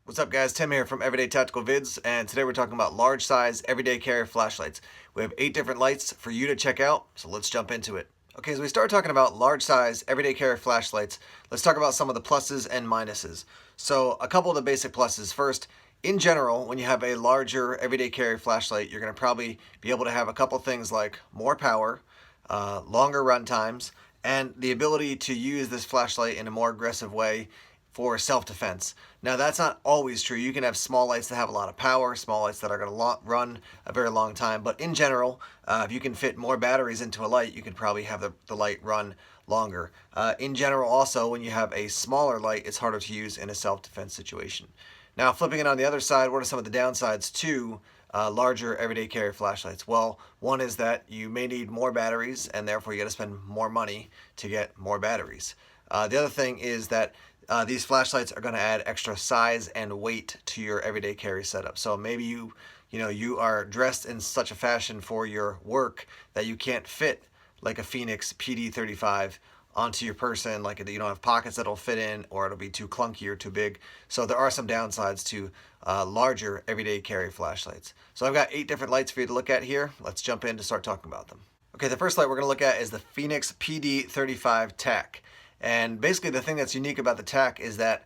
What's up guys, Tim here from Everyday Tactical Vids, and today we're talking about large size everyday carry flashlights. We have 8 different lights for you to check out, so let's jump into it. Okay, as we start talking about large size everyday carry flashlights, let's talk about some of the pluses and minuses. So a couple of the basic pluses. First, in general, when you have a larger everyday carry flashlight, you're going to probably be able to have a couple things like more power, longer run times, and the ability to use this flashlight in a more aggressive way for self-defense. Now that's not always true. You can have small lights that have a lot of power, small lights that are going to run a very long time, but in general, if you can fit more batteries into a light, you can probably have the light run longer. In general also, when you have a smaller light, it's harder to use in a self-defense situation. Now flipping it on the other side, what are some of the downsides to larger everyday carry flashlights? Well, one is that you may need more batteries and therefore you got to spend more money to get more batteries. The other thing is that these flashlights are going to add extra size and weight to your everyday carry setup. So maybe you are dressed in such a fashion for your work that you can't fit like a Fenix PD35 onto your person, like you don't have pockets that'll fit in, or it'll be too clunky or too big. So there are some downsides to larger everyday carry flashlights. So I've got 8 different lights for you to look at here. Let's jump in to start talking about them. Okay, the first light we're going to look at is the Fenix PD35 Tec. And basically the thing that's unique about the Tec is that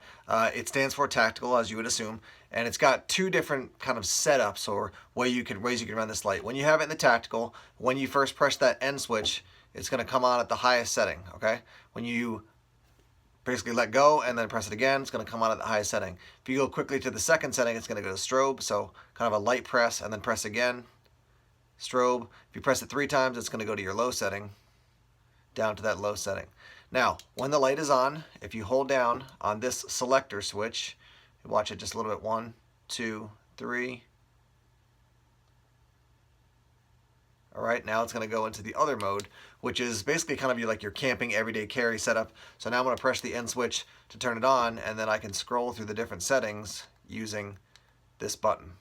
it stands for tactical, as you would assume, and it's got 2 different kind of setups or ways you can run this light. When you have it in the tactical, when you first press that end switch, it's going to come on at the highest setting, okay? When you basically let go and then press it again, it's going to come on at the highest setting. If you go quickly to the second setting, it's going to go to strobe, so kind of a light press and then press again, strobe. If you press it 3 times, it's going to go to your low setting, down to that low setting. Now, when the light is on, if you hold down on this selector switch, watch it just a little bit, 1, 2, 3. All right, now it's going to go into the other mode, which is basically kind of like your camping everyday carry setup. So now I'm going to press the end switch to turn it on, and then I can scroll through the different settings using this button.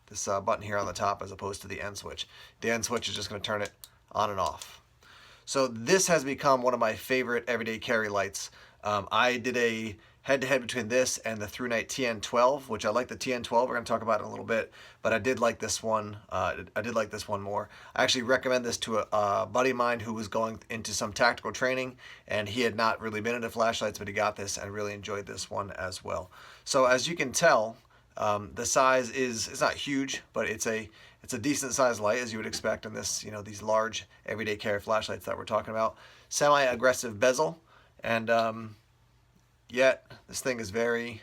This button here on the top as opposed to the end switch. The end switch is just going to turn it on and off. So this has become one of my favorite everyday carry lights. I did a head-to-head between this and the ThruNite TN12, which I like the TN12. We're going to talk about it in a little bit, but I did like this one. I did like this one more. I actually recommend this to a buddy of mine who was going into some tactical training, and he had not really been into flashlights, but he got this and really enjoyed this one as well. So as you can tell, the size it's not huge, but it's a decent sized light, as you would expect in this, these large everyday carry flashlights that we're talking about. Semi-aggressive bezel, and yet this thing is very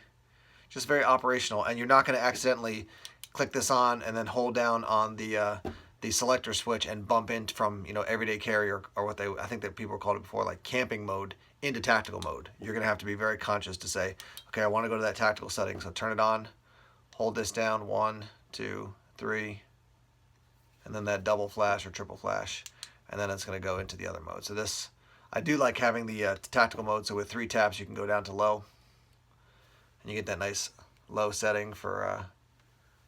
operational, and you're not going to accidentally click this on and then hold down on the selector switch and bump in from everyday carry or what I think that people called it before, like camping mode into tactical mode. You're going to have to be very conscious to say, okay, I want to go to that tactical setting, so turn it on, hold this down, 1, 2, 3. And then that double flash or triple flash, and then it's going to go into the other mode. So this, I do like having the tactical mode, so with 3 taps you can go down to low, and you get that nice low setting for,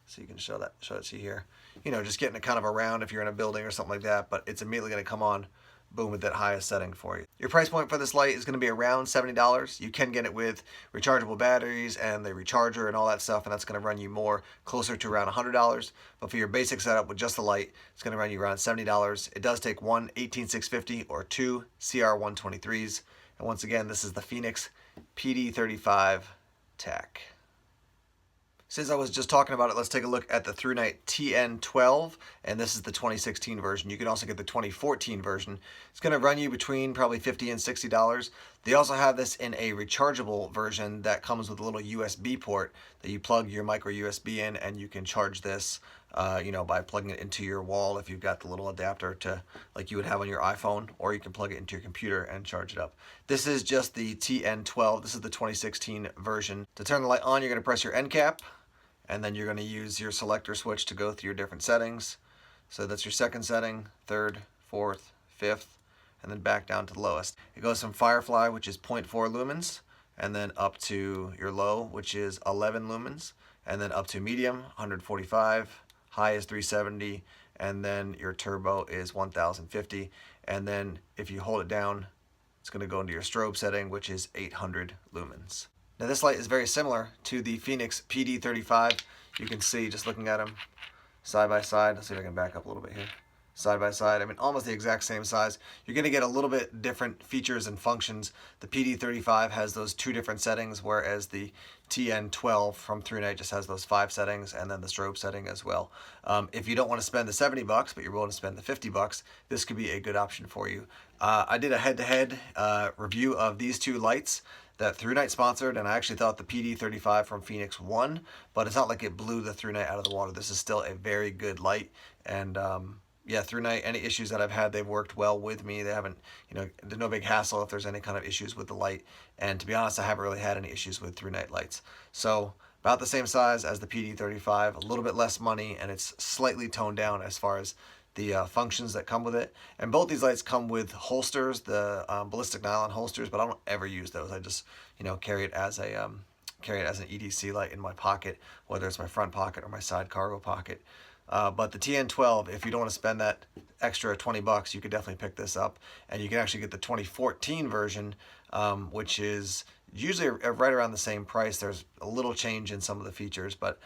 so you can show it to you here. Just getting it kind of around if you're in a building or something like that, but it's immediately going to come on, boom, with that highest setting for you. Your price point for this light is going to be around $70. You can get it with rechargeable batteries and the recharger and all that stuff, and that's going to run you more closer to around $100. But for your basic setup with just the light, it's going to run you around $70. It does take 1 18650 or 2 CR123s. And once again, this is the Fenix PD35 Tec. Since I was just talking about it, let's take a look at the ThruNite TN12, and this is the 2016 version. You can also get the 2014 version. It's going to run you between probably $50 and $60. They also have this in a rechargeable version that comes with a little USB port that you plug your micro USB in, and you can charge this by plugging it into your wall if you've got the little adapter to like you would have on your iPhone, or you can plug it into your computer and charge it up. This is just the TN12. This is the 2016 version. To turn the light on, you're going to press your end cap, and then you're going to use your selector switch to go through your different settings. So that's your second setting, third, fourth, fifth, and then back down to the lowest. It goes from Firefly, which is 0.4 lumens, and then up to your low, which is 11 lumens, and then up to medium, 145, high is 370, and then your turbo is 1050. And then if you hold it down, it's going to go into your strobe setting, which is 800 lumens. Now this light is very similar to the Fenix PD35. You can see just looking at them side by side. Let's see if I can back up a little bit here. Side by side, I mean almost the exact same size. You're going to get a little bit different features and functions. The PD35 has those 2 different settings, whereas the TN12 from ThruNite just has those 5 settings and then the strobe setting as well. If you don't want to spend the $70 but you're willing to spend the $50, this could be a good option for you. I did a head-to-head review of these 2 lights that ThruNite sponsored, and I actually thought the PD35 from Fenix won, but it's not like it blew the ThruNite out of the water. This is still a very good light, and yeah, ThruNite, any issues that I've had, they've worked well with me. They haven't, there's no big hassle if there's any kind of issues with the light. And to be honest, I haven't really had any issues with ThruNite lights. So about the same size as the PD35, a little bit less money, and it's slightly toned down as far as the functions that come with it. And both these lights come with holsters, the ballistic nylon holsters, but I don't ever use those. I just, carry it as a carry it as an EDC light in my pocket, whether it's my front pocket or my side cargo pocket. But the TN12, if you don't want to spend that extra $20, you could definitely pick this up. And you can actually get the 2014 version, which is usually right around the same price. There's a little change in some of the features, but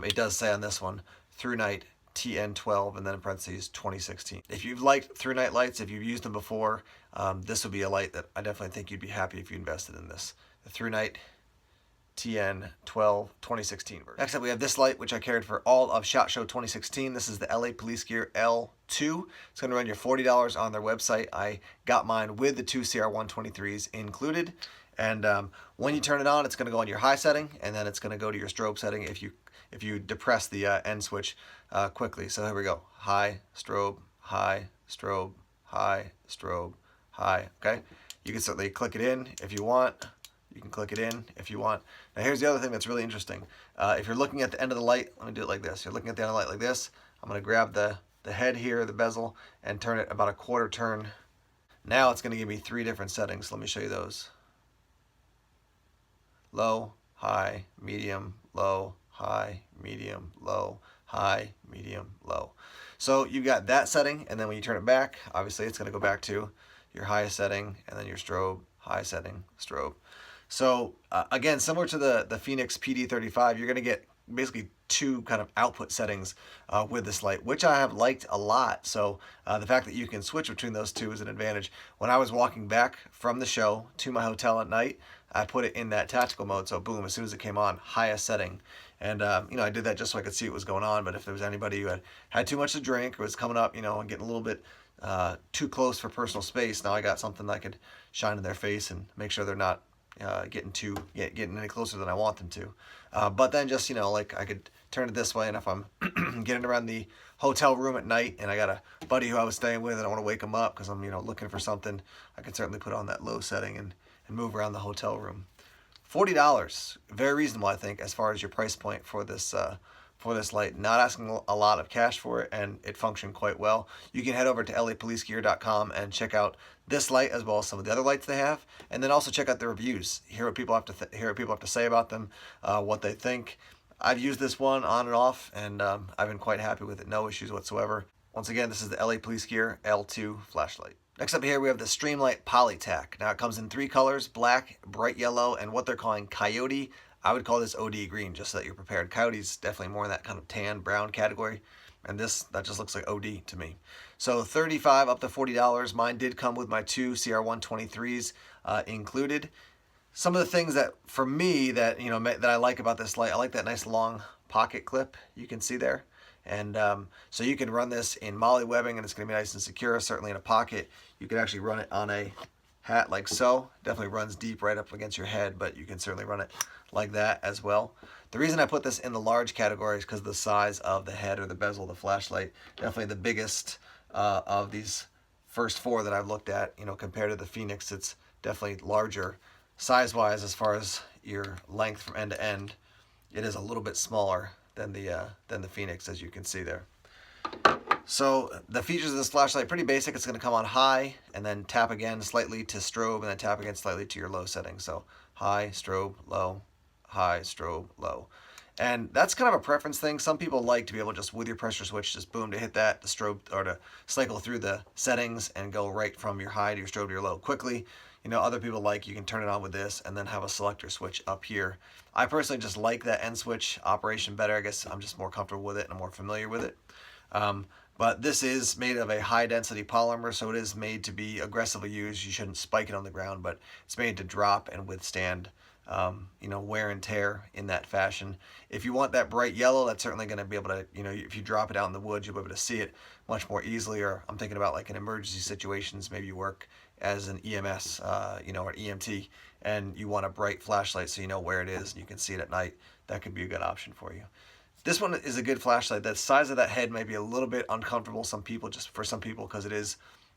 it does say on this one, ThruNite TN12, and then in parentheses 2016. If you've liked ThruNite lights, if you've used them before, this would be a light that I definitely think you'd be happy if you invested in this. The ThruNite TN12 2016 version. Next up, we have this light, which I carried for all of SHOT Show 2016. This is the LA Police Gear L2. It's going to run you $40 on their website. I got mine with the 2 CR123s included. And when you turn it on, it's going to go on your high setting, and then it's going to go to your strobe setting if you depress the end switch quickly. So here we go. High, strobe, high, strobe, high, strobe, high. Okay? You can certainly click it in if you want. You can click it in if you want. Now here's the other thing that's really interesting. If you're looking at the end of the light, let me do it like this. You're looking at the end of the light like this. I'm going to grab the head here, the bezel, and turn it about a quarter turn. Now it's going to give me 3 different settings. Let me show you those. Low, high, medium, low, high, medium, low, high, medium, low. So you've got that setting, and then when you turn it back, obviously it's going to go back to your highest setting, and then your strobe, high setting, strobe. So again, similar to the Fenix PD35, you're going to get basically 2 kind of output settings with this light, which I have liked a lot. So the fact that you can switch between those 2 is an advantage. When I was walking back from the show to my hotel at night, I put it in that tactical mode. So boom, as soon as it came on, highest setting. And I did that just so I could see what was going on. But if there was anybody who had too much to drink or was coming up, and getting a little bit too close for personal space, now I got something that I could shine in their face and make sure they're not getting any closer than I want them to. But then just, like I could turn it this way, and if I'm getting around the hotel room at night and I got a buddy who I was staying with and I want to wake him up because I'm, looking for something, I can certainly put on that low setting and move around the hotel room. $40, very reasonable, I think, as far as your price point for this light. Not asking a lot of cash for it, and it functioned quite well. You can head over to lapolicegear.com and check out this light as well as some of the other lights they have, and then also check out the reviews. Hear what people have to say about them, what they think. I've used this one on and off, and I've been quite happy with it. No issues whatsoever. Once again, this is the LA Police Gear L2 flashlight. Next up here, we have the Streamlight Polytech. Now it comes in 3 colors: black, bright yellow, and what they're calling coyote. I would call this OD green, just so that you're prepared. Coyote's definitely more in that kind of tan brown category, and that just looks like OD to me. So $35 up to $40. Mine did come with my 2 CR123s included. Some of the things that for me that that I like about this light, I like that nice long pocket clip you can see there. And so you can run this in molly webbing, and it's going to be nice and secure, certainly in a pocket. You can actually run it on a hat like so. Definitely runs deep right up against your head, but you can certainly run it like that as well. The reason I put this in the large category is because of the size of the head or the bezel of the flashlight. Definitely the biggest of these first 4 that I've looked at. Compared to the Fenix, it's definitely larger size-wise as far as your length from end to end. It is a little bit smaller than the Fenix, as you can see there. So the features of this flashlight, pretty basic. It's going to come on high and then tap again slightly to strobe and then tap again slightly to your low setting. So high, strobe, low, high, strobe, low. And that's kind of a preference thing. Some people like to be able to just, with your pressure switch, just boom, to hit that, the strobe, or to cycle through the settings and go right from your high to your strobe to your low quickly. you know, other people like you can turn it on with this and then have a selector switch up here. I personally just like that end switch operation better. I guess I'm just more comfortable with it and I'm more familiar with it. But this is made of a high density polymer, so it is made to be aggressively used. You shouldn't spike it on the ground, but it's made to drop and withstand you know, wear and tear in that fashion. If you want that bright yellow, that's certainly going to be able to, you know, if you drop it out in the woods, you'll be able to see it much more easily. Or I'm thinking about like in emergency situations, maybe you work as an EMS, you know, or EMT, and you want a bright flashlight so you know where it is and you can see it at night. That could be a good option for you. This one is a good flashlight. The size of that head may be a little bit uncomfortable for some people because it is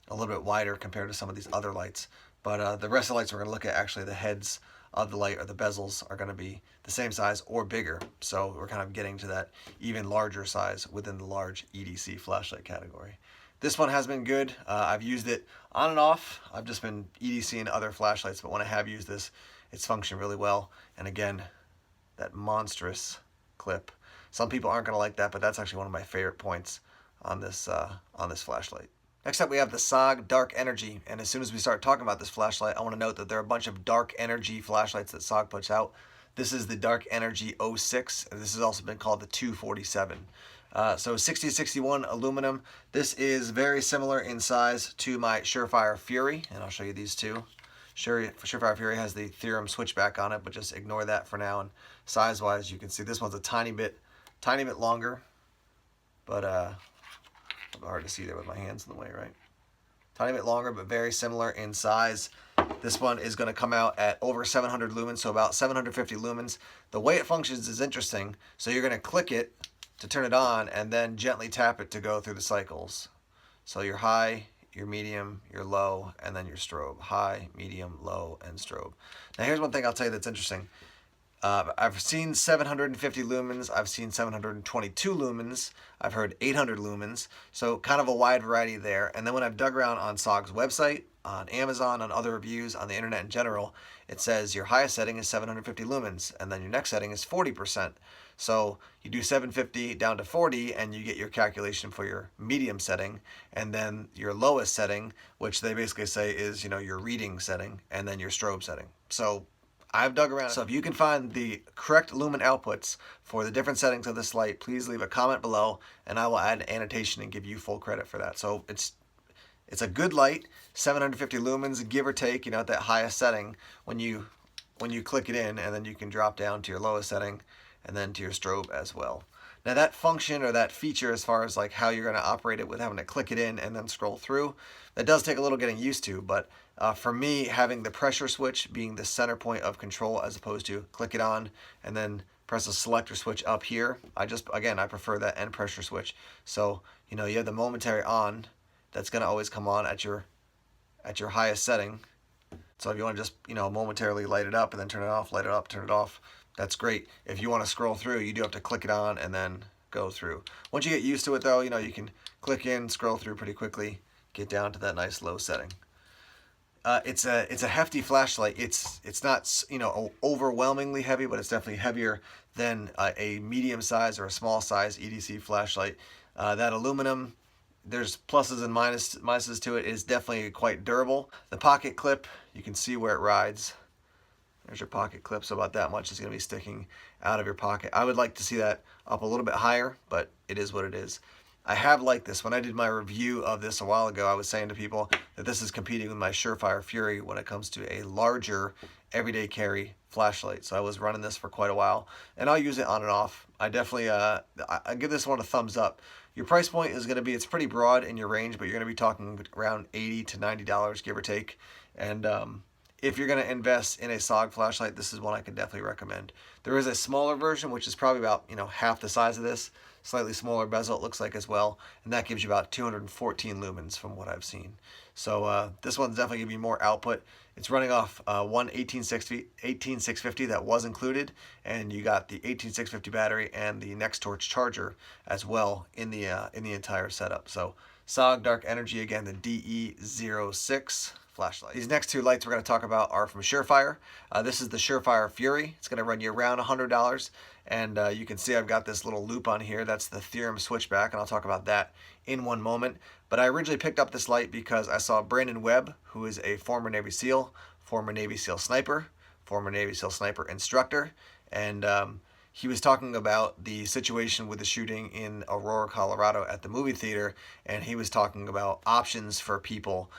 a little bit wider compared to some of these other lights. But the rest of the lights we're going to look at, actually the heads of the light or the bezels are going to be the same size or bigger. So we're kind of getting to that even larger size within the large EDC flashlight category. This one has been good. I've used it on and off. I've just been EDCing other flashlights, but when I have used this, it's functioned really well. And again, that monstrous clip. Some people aren't going to like that, but that's actually one of my favorite points on this flashlight. Next up, we have the SOG Dark Energy, and as soon as we start talking about this flashlight, I want to note that there are a bunch of Dark Energy flashlights that SOG puts out. This is the Dark Energy 06, and this has also been called the 247. So 6061 aluminum. This is very similar in size to my Surefire Fury, and I'll show you these two. Surefire Fury has the Theorem switchback on it, but just ignore that for now. And size-wise, you can see this one's a tiny bit longer, but hard to see there with my hands in the way, right? Tiny bit longer, but very similar in size. This one is going to come out at over 700 lumens, so about 750 lumens. The way it functions is interesting. So you're going to click it to turn it on and then gently tap it to go through the cycles. So your high, your medium, your low, and then your strobe. High, medium, low, and strobe. Now here's one thing I'll tell you that's interesting. I've seen 750 lumens, I've seen 722 lumens, I've heard 800 lumens, so kind of a wide variety there. And then when I've dug around on SOG's website, on Amazon, on other reviews, on the internet in general, it says your highest setting is 750 lumens, and then your next setting is 40%. So you do 750 down to 40, and you get your calculation for your medium setting, and then your lowest setting, which they basically say is, you know, your reading setting, and then your strobe setting. So I've dug around. So if you can find the correct lumen outputs for the different settings of this light, please leave a comment below and I will add an annotation and give you full credit for that. So it's a good light, 750 lumens, give or take, you know, at that highest setting when you click it in, and then you can drop down to your lowest setting and then to your strobe as well. Now that function or that feature, as far as like how you're going to operate it with having to click it in and then scroll through, that does take a little getting used to, but for me, having the pressure switch being the center point of control as opposed to click it on and then press the selector switch up here, I prefer that end pressure switch. So, you know, you have the momentary on that's going to always come on at your highest setting. So if you want to just, you know, momentarily light it up and then turn it off, light it up, turn it off, that's great. If you want to scroll through, you do have to click it on and then go through. Once you get used to it though, you know, you can click in, scroll through pretty quickly, get down to that nice low setting. It's a hefty flashlight. It's not, you know, overwhelmingly heavy, but it's definitely heavier than a medium size or a small size EDC flashlight. That aluminum, there's pluses and minuses to it. It is definitely quite durable. The pocket clip, you can see where it rides. There's your pocket clip, so about that much is going to be sticking out of your pocket. I would like to see that up a little bit higher, but it is what it is. I have liked this. When I did my review of this a while ago, I was saying to people that this is competing with my Surefire Fury when it comes to a larger everyday carry flashlight. So I was running this for quite a while, and I'll use it on and off. I definitely, I give this one a thumbs up. Your price point is going to be, it's pretty broad in your range, but you're going to be talking around $80 to $90, give or take. And if you're going to invest in a SOG flashlight, this is one I can definitely recommend. There is a smaller version, which is probably about, you know, half the size of this. Slightly smaller bezel it looks like as well, and that gives you about 214 lumens from what I've seen. So this one's definitely giving you more output. It's running off one 18650 that was included, and you got the 18650 battery and the Next Torch charger as well in the entire setup. So SOG Dark Energy, again, the DE06 flashlight. These next two lights we're going to talk about are from Surefire. This is the Surefire Fury. It's going to run you around $100, and you can see I've got this little loop on here. That's the Theorem switchback, and I'll talk about that in one moment. But I originally picked up this light because I saw Brandon Webb, who is a former Navy SEAL, former Navy SEAL sniper, former Navy SEAL sniper instructor, and he was talking about the situation with the shooting in Aurora, Colorado at the movie theater, and he was talking about options for people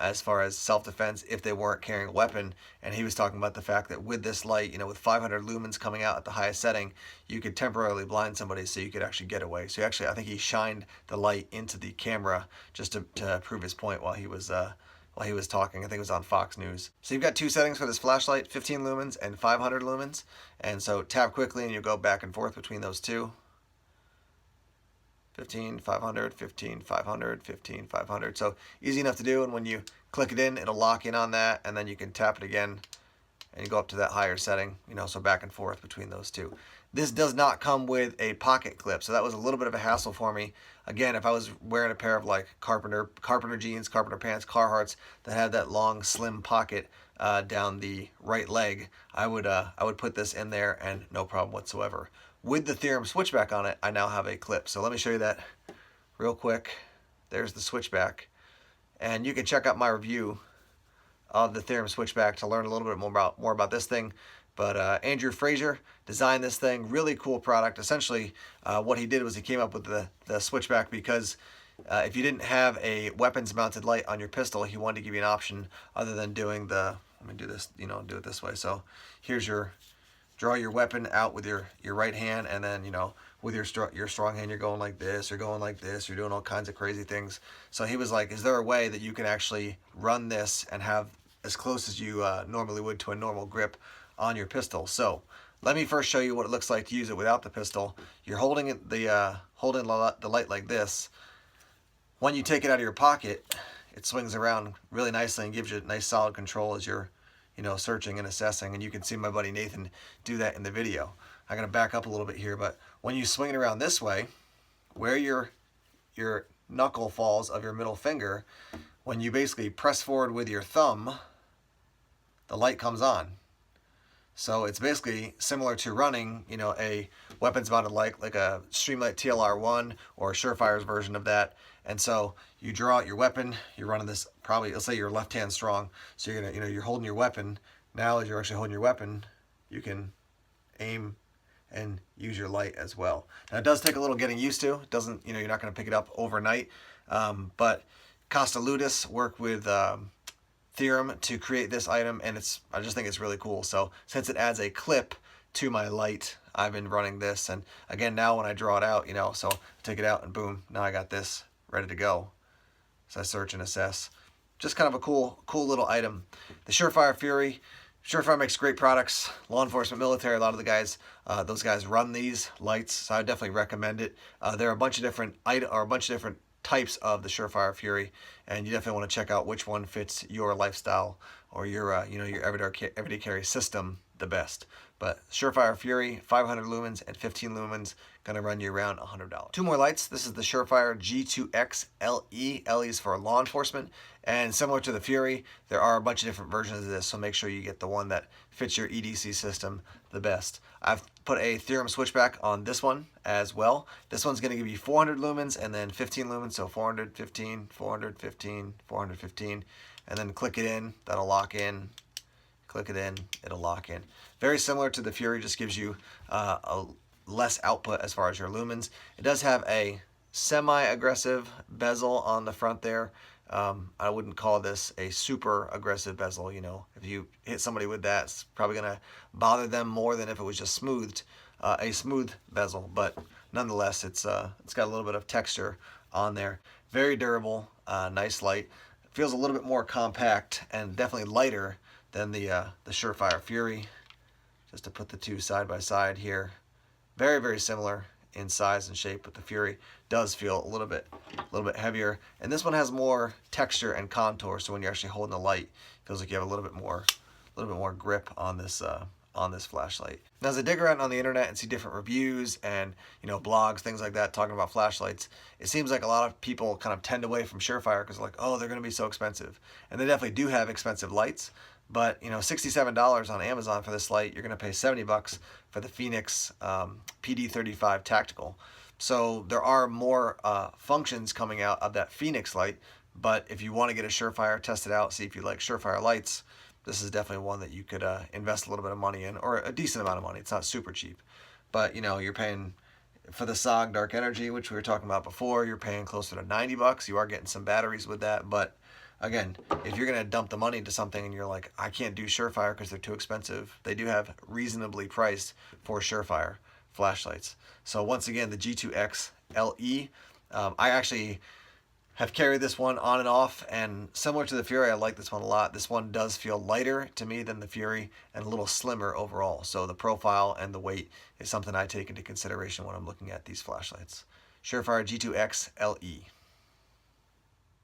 as far as self-defense if they weren't carrying a weapon. And he was talking about the fact that with this light, you know, with 500 lumens coming out at the highest setting, you could temporarily blind somebody so you could actually get away. So actually, I think he shined the light into the camera just to prove his point while he was talking. I think it was on Fox News. So you've got two settings for this flashlight, 15 lumens and 500 lumens. And so tap quickly and you'll go back and forth between those two. 15, 500, 15, 500, 15, 500. So easy enough to do. And when you click it in, it'll lock in on that. And then you can tap it again and you go up to that higher setting, you know, so back and forth between those two. This does not come with a pocket clip, so that was a little bit of a hassle for me. Again, if I was wearing a pair of like carpenter jeans, carpenter pants, Carhartts that had that long slim pocket down the right leg, I would put this in there and no problem whatsoever. With the theorem switchback on it, I now have a clip. So let me show you that real quick. There's the switchback, and you can check out my review of the theorem switchback to learn a little bit more about this thing. But Andrew Fraser designed this thing, really cool product. Essentially, what he did was he came up with the switchback because if you didn't have a weapons-mounted light on your pistol, he wanted to give you an option other than doing the, let me do this, you know, do it this way. So here's draw your weapon out with your right hand, and then, you know, with your strong hand, you're going like this, you're going like this, you're doing all kinds of crazy things. So he was like, is there a way that you can actually run this and have as close as you normally would to a normal grip on your pistol? So let me first show you what it looks like to use it without the pistol. You're holding it, the light like this. When you take it out of your pocket, it swings around really nicely and gives you nice solid control as you're, you know, searching and assessing. And you can see my buddy Nathan do that in the video. I'm gonna back up a little bit here, but when you swing it around this way, where your knuckle falls of your middle finger, when you basically press forward with your thumb, the light comes on. So it's basically similar to running, you know, a weapons-mounted light like a Streamlight TLR1 or Surefire's version of that. And so you draw out your weapon. You're running this probably. Let's say you're left hand strong, so you're gonna, you know, you're holding your weapon. Now, as you're actually holding your weapon, you can aim and use your light as well. Now, it does take a little getting used to. It doesn't, you know, you're not going to pick it up overnight. But Costa Ludus worked with Theorem to create this item, and I just think it's really cool. So since it adds a clip to my light, I've been running this, and again, now when I draw it out, you know, so take it out and boom, now I got this ready to go. So I search and assess. Just kind of a cool little item. The Surefire Fury. Surefire makes great products. Law enforcement, military, a lot of the guys, those guys run these lights, so I definitely recommend it. There are a bunch of different types of the Surefire Fury, and you definitely want to check out which one fits your lifestyle or your you know, your everyday carry system the best. But Surefire Fury, 500 lumens and 15 lumens, gonna run you around $100. Two more lights. This is the Surefire G2X LE. LE is for law enforcement, and similar to the Fury, there are a bunch of different versions of this, so make sure you get the one that fits your EDC system the best. I've put a Theorem switchback on this one as well. This one's gonna give you 400 lumens and then 15 lumens, so 415, 415, 415, and then click it in, that'll lock in. Click it in, it'll lock in. Very similar to the Fury, just gives you a less output as far as your lumens. It does have a semi-aggressive bezel on the front there. I wouldn't call this a super aggressive bezel. You know, if you hit somebody with that, it's probably gonna bother them more than if it was just smoothed, a smooth bezel. But nonetheless, it's got a little bit of texture on there. Very durable, nice light. Feels a little bit more compact and definitely lighter than the Surefire Fury. Just to put the two side by side here, very, very similar in size and shape, but the Fury does feel a little bit heavier, and this one has more texture and contour. So when you're actually holding the light, it feels like you have a little bit more grip on this flashlight. Now, as I dig around on the internet and see different reviews and, you know, blogs, things like that, talking about flashlights, it seems like a lot of people kind of tend away from Surefire because they're like, oh, they're going to be so expensive, and they definitely do have expensive lights. But, you know, $67 on Amazon for this light, you're going to pay $70 for the Fenix PD35 Tactical. So there are more functions coming out of that Fenix light, but if you want to get a Surefire, test it out, see if you like Surefire lights, this is definitely one that you could invest a little bit of money in, or a decent amount of money. It's not super cheap, but you know, you're paying for the SOG Dark Energy, which we were talking about before, you're paying closer to $90. You are getting some batteries with that, but again, if you're going to dump the money into something and you're like, I can't do Surefire because they're too expensive, they do have reasonably priced for Surefire flashlights. So once again, the G2X LE, I actually have carried this one on and off, and similar to the Fury, I like this one a lot. This one does feel lighter to me than the Fury and a little slimmer overall. So the profile and the weight is something I take into consideration when I'm looking at these flashlights. Surefire G2X LE.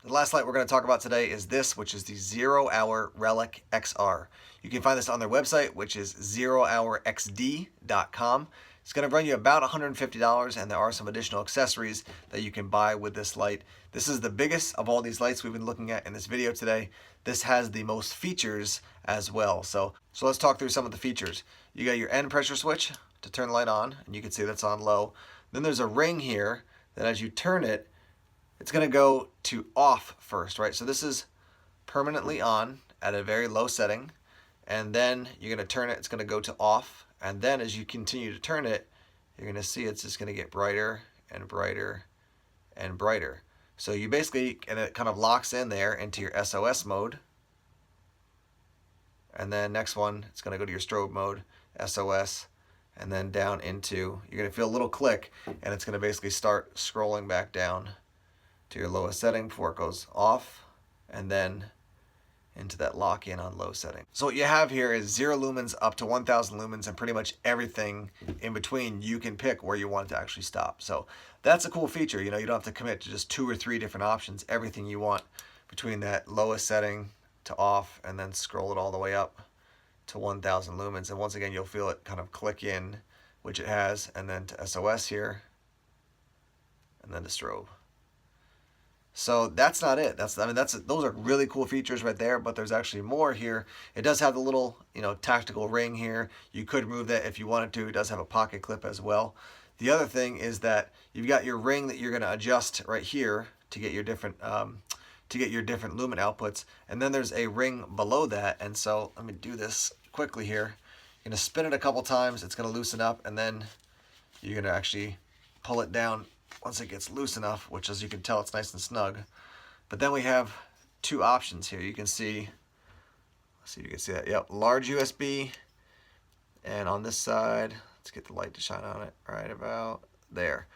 The last light we're going to talk about today is this, which is the 0 Hour Relic XR. You can find this on their website, which is zerohourxd.com. It's going to run you about $150, and there are some additional accessories that you can buy with this light. This is the biggest of all these lights we've been looking at in this video today. This has the most features as well. So let's talk through some of the features. You got your end pressure switch to turn the light on, and you can see that's on low. Then there's a ring here that as you turn it, it's going to go to off first, right? So this is permanently on at a very low setting, and then you're going to turn it, it's going to go to off, and then as you continue to turn it, you're going to see it's just going to get brighter and brighter and brighter. So you basically, and it kind of locks in there into your SOS mode, and then next one, it's going to go to your strobe mode, SOS, and then down into, you're going to feel a little click, and it's going to basically start scrolling back down to your lowest setting before it goes off, and then into that lock-in on low setting. So what you have here is 0 lumens up to 1000 lumens, and pretty much everything in between you can pick where you want it to actually stop. So that's a cool feature. You know, you don't have to commit to just 2 or 3 different options. Everything you want between that lowest setting to off, and then scroll it all the way up to 1000 lumens. And once again, you'll feel it kind of click in, which it has, and then to SOS here, and then to strobe. So that's not it. Those are really cool features right there, but there's actually more here. It does have the little, you know, tactical ring here. You could remove that if you wanted to. It does have a pocket clip as well. The other thing is that you've got your ring that you're going to adjust right here to get your different lumen outputs, and then there's a ring below that. And so let me do this quickly here. You're going to spin it a couple times. It's going to loosen up, and then you're going to actually pull it down once it gets loose enough, which, as you can tell, it's nice and snug. But then we have 2 options here. You can see, let's see if you can see that. Yep, large USB, and on this side, let's get the light to shine on it right about there.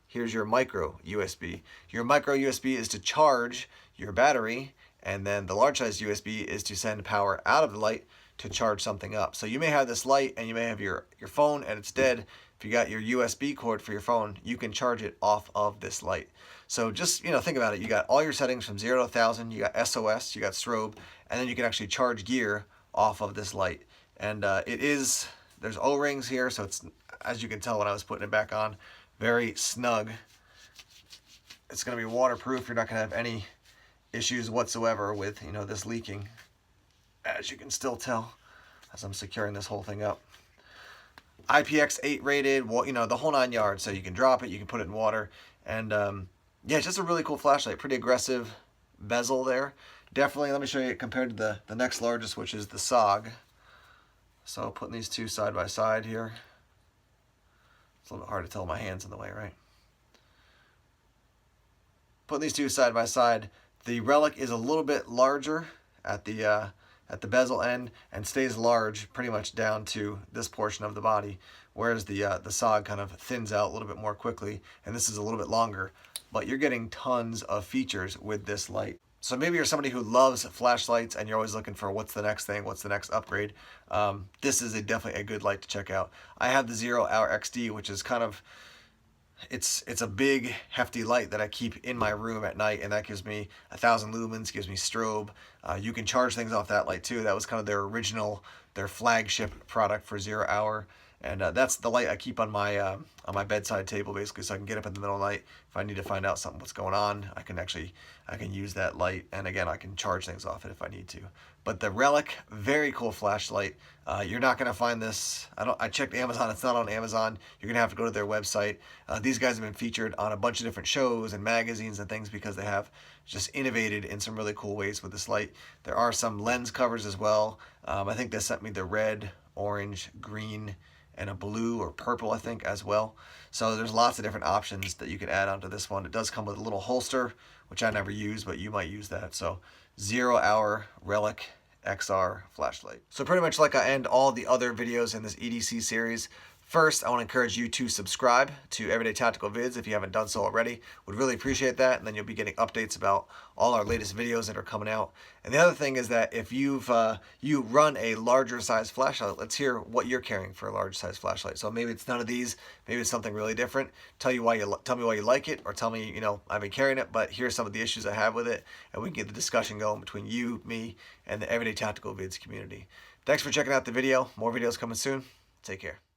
Here's your micro USB. Your micro USB is to charge your battery, and then the large size USB is to send power out of the light to charge something up. So you may have this light and you may have your phone and it's dead. If you got your USB cord for your phone, you can charge it off of this light. So just, you know, think about it. You got all your settings from 0 to 1000, you got SOS, you got strobe, and then you can actually charge gear off of this light. And there's O-rings here, so it's, as you can tell when I was putting it back on, very snug. It's going to be waterproof. You're not going to have any issues whatsoever with, you know, this leaking, as you can still tell as I'm securing this whole thing up. IPX8 rated, you know, the whole 9 yards. So you can drop it, you can put it in water, and yeah, it's just a really cool flashlight. Pretty aggressive bezel there. Definitely, let me show you it compared to the next largest, which is the SOG. So putting these 2 side by side here. It's a little bit hard to tell, my hand's in the way, right? Putting these 2 side by side, the Relic is a little bit larger at the bezel end and stays large pretty much down to this portion of the body, whereas the SOG kind of thins out a little bit more quickly, and this is a little bit longer, but you're getting tons of features with this light. So maybe you're somebody who loves flashlights and you're always looking for what's the next thing, what's the next upgrade. This is definitely a good light to check out. I have the 0 Hour XD, which is kind of, it's a big hefty light that I keep in my room at night, and that gives me 1000 lumens, gives me strobe. You can charge things off that light too. That was kind of their flagship product for 0 Hour, And that's the light I keep on my bedside table, basically, so I can get up in the middle of the night if I need to find out what's going on. I can use that light, and again, I can charge things off it if I need to. But the Relic, very cool flashlight. You're not going to find this. I checked Amazon. It's not on Amazon. You're going to have to go to their website. These guys have been featured on a bunch of different shows and magazines and things because they have just innovated in some really cool ways with this light. There are some lens covers as well. I think they sent me the red, orange, green, and a blue or purple, I think, as well. So there's lots of different options that you can add onto this one. It does come with a little holster, which I never use, but you might use that. So 0 hour Relic XR flashlight. So pretty much like I end all the other videos in this EDC series, first, I want to encourage you to subscribe to Everyday Tactical Vids if you haven't done so already. Would really appreciate that, and then you'll be getting updates about all our latest videos that are coming out. And the other thing is that if you run a larger size flashlight, let's hear what you're carrying for a large size flashlight. So maybe it's none of these, maybe it's something really different. Tell me why you like it, or tell me, I've been carrying it, but here's some of the issues I have with it, and we can get the discussion going between you, me, and the Everyday Tactical Vids community. Thanks for checking out the video. More videos coming soon. Take care.